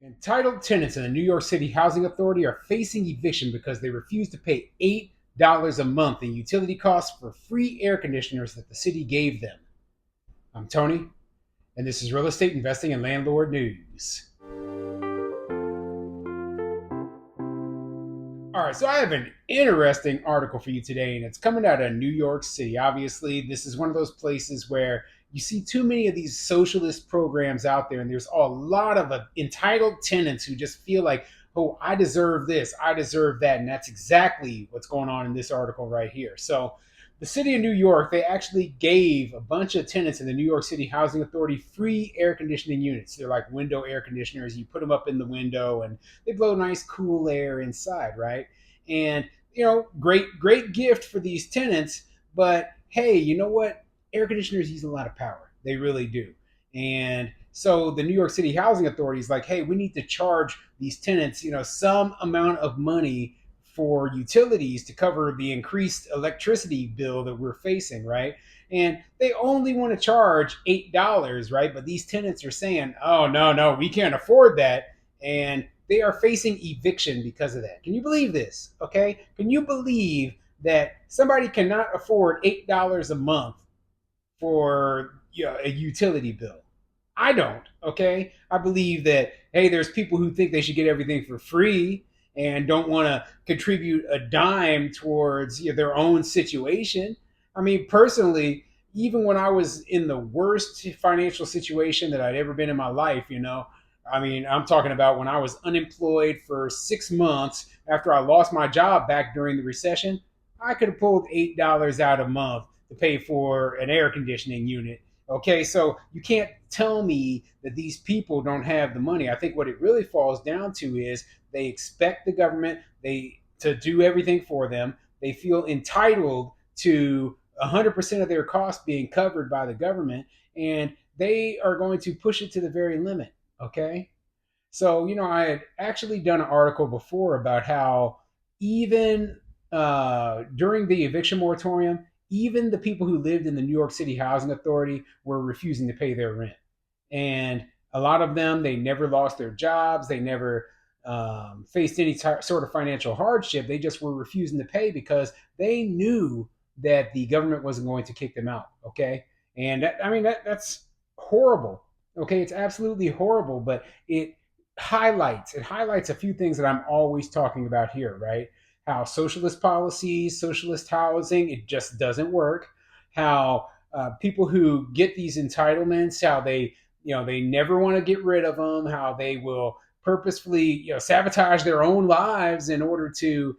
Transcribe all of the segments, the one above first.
Entitled tenants in the New York City Housing Authority are facing eviction because they refuse to pay $8 a month in utility costs for free air conditioners that the city gave them. I'm Tony, and this is Real Estate Investing and Landlord News. All right, so I have an interesting article for you today, and it's coming out of New York City. Obviously, this is one of those places where you see too many of these socialist programs out there, and there's a lot of entitled tenants who just feel like, oh, I deserve this, I deserve that. And that's exactly what's going on in this article right here. So, the city of New York, they actually gave a bunch of tenants in the New York City Housing Authority free air conditioning units. They're like window air conditioners. You put them up in the window and they blow nice cool air inside, right? And great gift for these tenants. But hey, you know what? Air conditioners use a lot of power. They really do. And so the New York City Housing Authority is like, hey, we need to charge these tenants, some amount of money for utilities to cover the increased electricity bill that we're facing, right? And they only want to charge $8, right? But these tenants are saying, oh, no, we can't afford that. And they are facing eviction because of that. Can you believe this? Okay. Can you believe that somebody cannot afford $8 a month for a utility bill? I don't. Okay. I believe that, hey, there's people who think they should get everything for free and don't want to contribute a dime towards their own situation. I mean, personally, even when I was in the worst financial situation that I'd ever been in my life, I mean, I'm talking about when I was unemployed for 6 months after I lost my job back during the recession, I could have pulled $8 out a month to pay for an air conditioning unit. Okay, so you can't tell me that these people don't have the money. I think what it really falls down to is they expect the government to do everything for them. They feel entitled to 100% of their costs being covered by the government, and they are going to push it to the very limit. Okay, so I had actually done an article before about how even during the eviction moratorium, even the people who lived in the New York City Housing Authority were refusing to pay their rent. And a lot of them, they never lost their jobs. They never faced any sort of financial hardship. They just were refusing to pay because they knew that the government wasn't going to kick them out. Okay. And that's horrible. Okay. It's absolutely horrible, but it highlights a few things that I'm always talking about here, right? How socialist policies, socialist housing, it just doesn't work. How people who get these entitlements, how they never want to get rid of them, how they will purposefully, sabotage their own lives in order to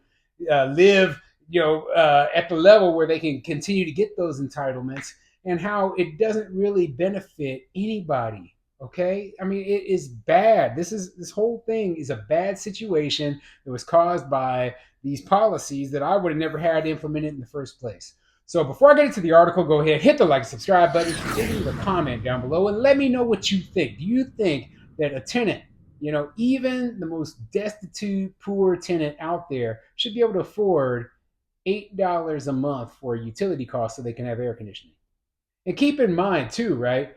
live, at the level where they can continue to get those entitlements, and how it doesn't really benefit anybody. Okay, I mean, it is bad. This whole thing is a bad situation that was caused by these policies that I would have never had implemented in the first place. So before I get into the article, go ahead, hit the like, subscribe button, leave a comment down below, and let me know what you think. Do you think that a tenant, even the most destitute, poor tenant out there, should be able to afford $8 a month for utility costs so they can have air conditioning? And keep in mind too, right?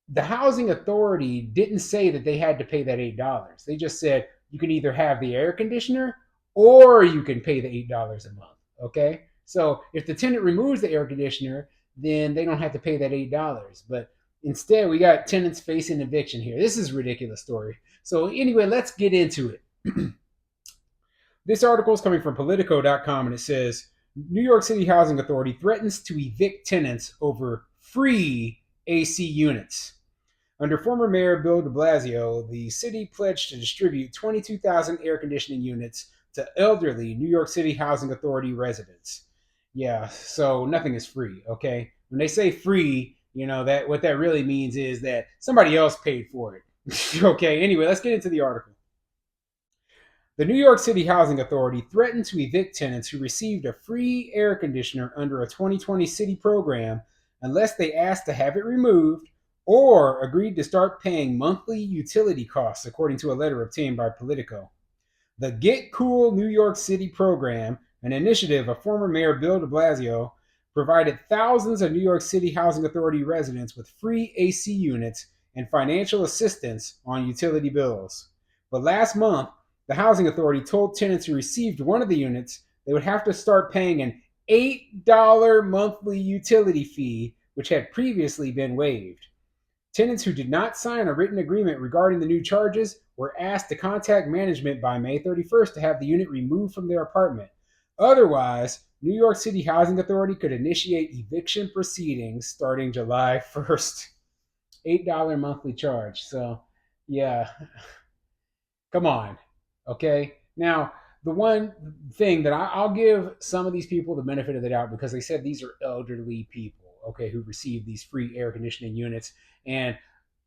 The housing authority didn't say that they had to pay that $8. They just said you can either have the air conditioner or you can pay the $8 a month. Okay. So if the tenant removes the air conditioner, then they don't have to pay that $8. But instead, we got tenants facing eviction here. This is a ridiculous story. So anyway, let's get into it. This article is coming from Politico.com, and it says New York City Housing Authority threatens to evict tenants over free AC units. Under former Mayor Bill de Blasio, the city pledged to distribute 22,000 air conditioning units to elderly New York City Housing Authority residents. Yeah, so nothing is free, okay? When they say free, that what that really means is that somebody else paid for it. Okay, anyway, let's get into the article. The New York City Housing Authority threatened to evict tenants who received a free air conditioner under a 2020 city program unless they asked to have it removed or agreed to start paying monthly utility costs, according to a letter obtained by Politico. The Get Cool New York City program, an initiative of former Mayor Bill de Blasio, provided thousands of New York City Housing Authority residents with free AC units and financial assistance on utility bills. But last month, the housing authority told tenants who received one of the units they would have to start paying an $8 monthly utility fee, which had previously been waived. Tenants who did not sign a written agreement regarding the new charges were asked to contact management by May 31st to have the unit removed from their apartment. Otherwise, New York City Housing Authority could initiate eviction proceedings starting July 1st. $8 monthly charge. So, yeah, come on. Okay. Now, the one thing that I'll give some of these people the benefit of the doubt because they said these are elderly people, okay, who receive these free air conditioning units, and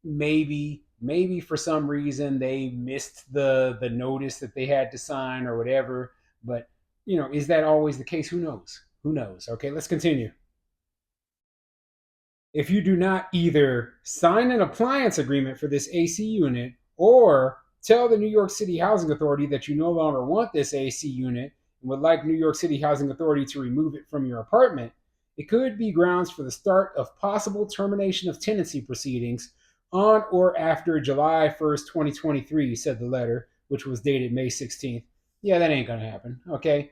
maybe for some reason they missed the notice that they had to sign or whatever. But is that always the case? Who knows? Who knows? Okay, let's continue. If you do not either sign an appliance agreement for this AC unit or tell the New York City Housing Authority that you no longer want this AC unit and would like New York City Housing Authority to remove it from your apartment, it could be grounds for the start of possible termination of tenancy proceedings on or after July 1st, 2023, said the letter, which was dated May 16th. Yeah, that ain't going to happen. Okay.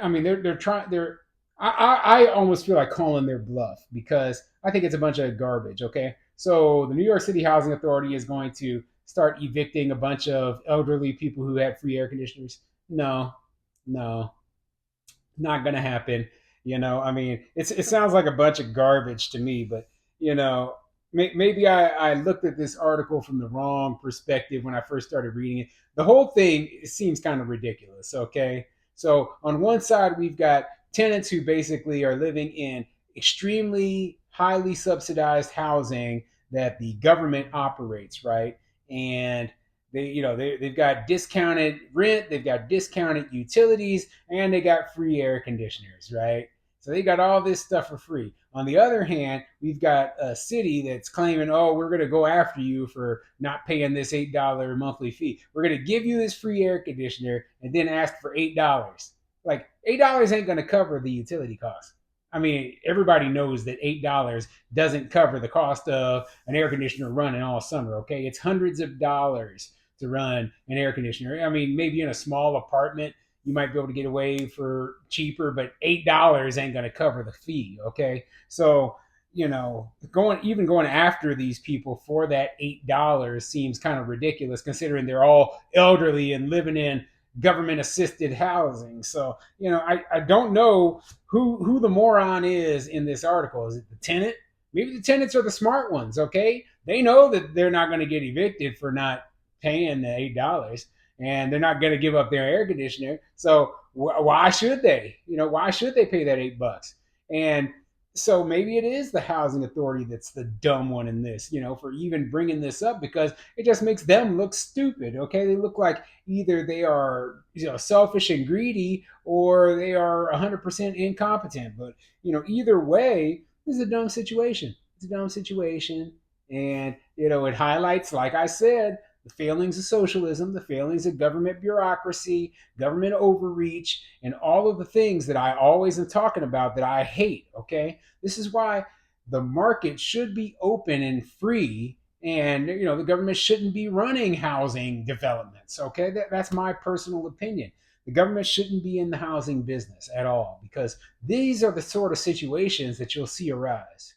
I mean, they're trying. I almost feel like calling their bluff because I think it's a bunch of garbage. Okay, so the New York City Housing Authority is going to start evicting a bunch of elderly people who had free air conditioners. No, no, not gonna happen. I mean, it sounds like a bunch of garbage to me, but you know, maybe I looked at this article from the wrong perspective when I first started reading it. The whole thing seems kind of ridiculous. Okay, so on one side we've got tenants who basically are living in extremely highly subsidized housing that the government operates, right? And they've got discounted rent, they've got discounted utilities, and they got free air conditioners, right? So they got all this stuff for free. On the other hand, we've got a city that's claiming, oh, we're going to go after you for not paying this $8 monthly fee. We're going to give you this free air conditioner and then ask for $8. Like, $8 ain't going to cover the utility cost. I mean, everybody knows that $8 doesn't cover the cost of an air conditioner running all summer, okay? It's hundreds of dollars to run an air conditioner. I mean, maybe in a small apartment, you might be able to get away for cheaper, but $8 ain't going to cover the fee, okay? So, going after these people for that $8 seems kind of ridiculous considering they're all elderly and living in government assisted housing. So, I don't know who the moron is in this article. Is it the tenant? Maybe the tenants are the smart ones, okay? They know that they're not going to get evicted for not paying the $8, and they're not going to give up their air conditioner. So why should they? Why should they pay that $8? And so maybe it is the housing authority that's the dumb one in this, for even bringing this up because it just makes them look stupid. Okay, they look like either they are selfish and greedy or they are 100% incompetent. But either way, this is a dumb situation. It's a dumb situation, and it highlights, like I said, the failings of socialism, the failings of government bureaucracy, government overreach, and all of the things that I always am talking about that I hate. Okay, this is why the market should be open and free, and the government shouldn't be running housing developments. Okay, that's my personal opinion. The government shouldn't be in the housing business at all because these are the sort of situations that you'll see arise.